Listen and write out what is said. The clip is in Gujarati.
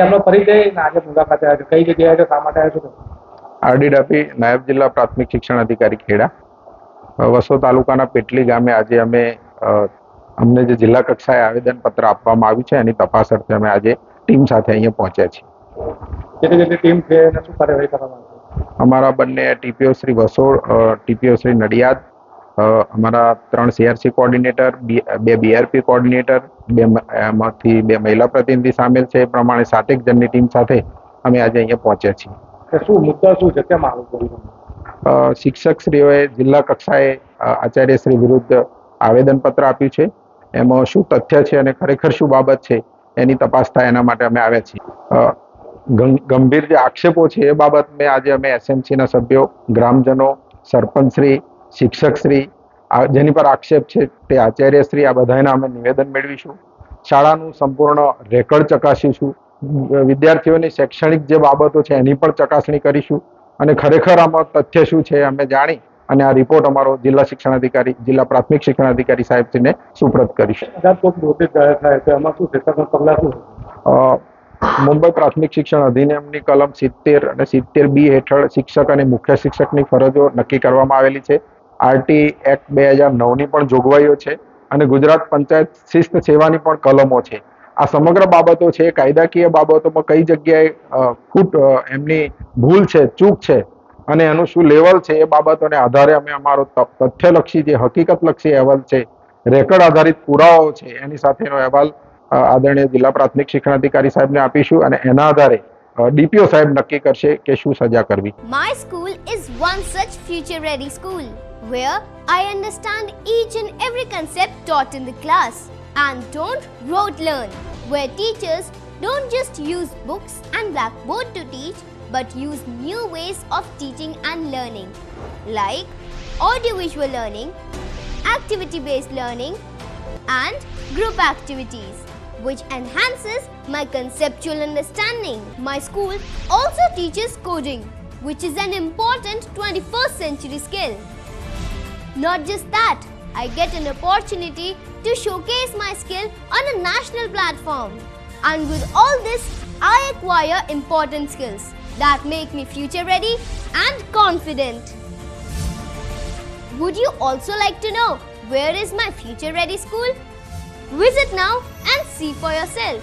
આપણો પરિચય આજે મુલાકાતે આવ્યો કઈ જગ્યાએ છે, શા માટે આવ્યો છો? આરડી ડાપી નાયબ જિલ્લા પ્રાથમિક શિક્ષણ અધિકારી ખેડા વસો તાલુકાના પેટલી ગામે આજે અમે અમને જે જિલ્લા કક્ષાએ આવેદનપત્ર આપવામાં આવ્યું છે એની તપાસ અર્થે અમે આજે ટીમ સાથે અહીંયા પહોંચ્યા છીએ. કેટલી ટીમ છે અને શું કાર્યવાહી કરવામાં આવશે? અમારા બંને ટીપીઓ શ્રી વસોડ, ટીપીઓ શ્રી નડિયાદ, અમારા 3 સીઆરસી કોઓર્ડિનેટર, 2 બીઆરપી કોઓર્ડિનેટર, એમાંથી 2 મહિલા પ્રતિનિધિ સામેલ છે. એ પ્રમાણે 7 જણની ટીમ સાથે અમે આજે અહીંયા પહોંચ્યા છીએ. શું મુદ્દા શું છે, કેમ આવું કર્યું? શિક્ષકશ્રીઓએ જિલ્લા કક્ષાએ આચાર્યશ્રી વિરુદ્ધ આવેદનપત્ર આપ્યું છે. એમાં શું તથ્ય છે અને ખરેખર શું બાબત છે એની તપાસ થાય એના માટે અમે આવ્યા છીએ. ગંભીર જે આક્ષેપો છે એ બાબત મેં આજે અમે એસએમસીના સભ્યો, ગ્રામજનો, સરપંચશ્રી, શિક્ષકશ્રી જેની પર આક્ષેપ છે તે આચાર્યશ્રી, આ બધાના અમે નિવેદન મેળવીશું. શાળાનું સંપૂર્ણ રેકર્ડ ચકાસીશું. વિદ્યાર્થીઓની શૈક્ષણિક જે બાબતો છે એની પણ ચકાસણી કરીશું અને ખરેખર આમાં તથ્ય શું છે અમે જાણી અને આ રિપોર્ટ અમારો જિલ્લા શિક્ષણ અધિકારી, જિલ્લા પ્રાથમિક શિક્ષણ અધિકારી સાહેબશ્રીને સુપ્રત કરીશું. મુંબઈ પ્રાથમિક શિક્ષણ અધિનિયમની કલમ 70 અને 70B હેઠળ શિક્ષક અને મુખ્ય શિક્ષકની ફરજો નક્કી કરવામાં આવેલી છે. આરટી એક્ટ 2009ની પણ જોગવાઈઓ છે અને ગુજરાત પંચાયત શિસ્ત સેવાની પણ કલમો છે. આ સમગ્ર બાબતો છે. કાયદાકીય બાબતોમાં કઈ જગ્યાએ એમની ભૂલ છે, ચૂક છે અને એનું શું લેવલ છે એ બાબતોને આધારે અમે અમારો તથ્યલક્ષી જે હકીકતલક્ષી અહેવાલ છે, રેકર્ડ આધારિત પુરાવાઓ છે એની સાથેનો અહેવાલ આદરણીય જિલ્લા પ્રાથમિક શિક્ષણ અધિકારી સાહેબને આપીશું અને એના આધારે ડીપીઓ સાહેબ નક્કી કરશે કે શું સજા કરવી. My school is one such future ready school where I understand each and every concept taught in the class and don't rote learn, where teachers don't just use books and blackboard to teach but use new ways of teaching and learning like audiovisual learning, activity based learning and group activities which enhances my conceptual understanding. My school also teaches coding, which is an important 21st century skill. Not just that, I get an opportunity to showcase my skill on a national platform. And with all this, I acquire important skills that make me future ready and confident. Would you also like to know where is my future ready school? Visit now and see for yourself.